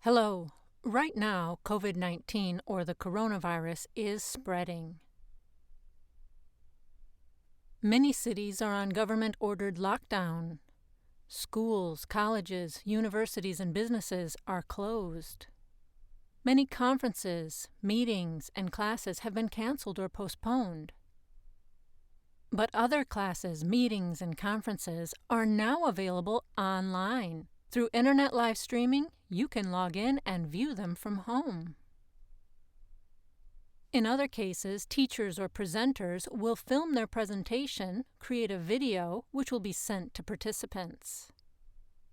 Hello. Right now, COVID-19, or the coronavirus, is spreading. Many cities are on government-ordered lockdown. Schools, colleges, universities, and businesses are closed. Many conferences, meetings, and classes have been canceled or postponed. But other classes, meetings, and conferences are now available online. Through internet live streaming, you can log in and view them from home. In other cases, teachers or presenters will film their presentation, create a video, which will be sent to participants.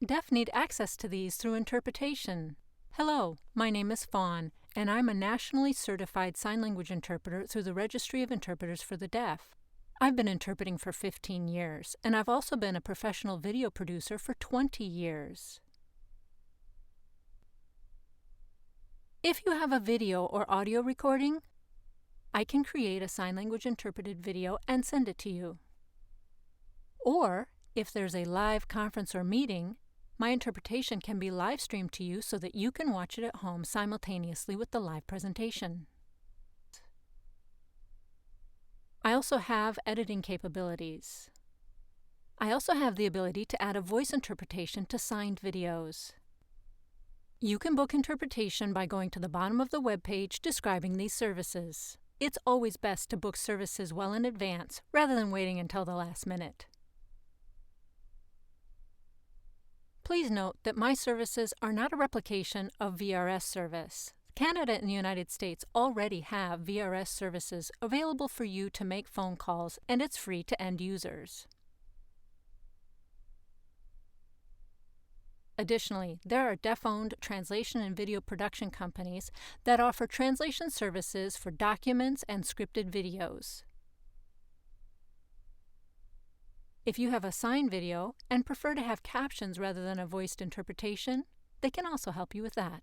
Deaf need access to these through interpretation. Hello, my name is Fawn, and I'm a nationally certified sign language interpreter through the Registry of Interpreters for the Deaf. I've been interpreting for 15 years, and I've also been a professional video producer for 20 years. If you have a video or audio recording, I can create a sign language interpreted video and send it to you. Or, if there's a live conference or meeting, my interpretation can be live streamed to you so that you can watch it at home simultaneously with the live presentation. I also have editing capabilities. I also have the ability to add a voice interpretation to signed videos. You can book interpretation by going to the bottom of the webpage describing these services. It's always best to book services well in advance rather than waiting until the last minute. Please note that my services are not a replication of VRS service. Canada and the United States already have VRS services available for you to make phone calls, and it's free to end users. Additionally, there are deaf-owned translation and video production companies that offer translation services for documents and scripted videos. If you have a signed video and prefer to have captions rather than a voiced interpretation, they can also help you with that.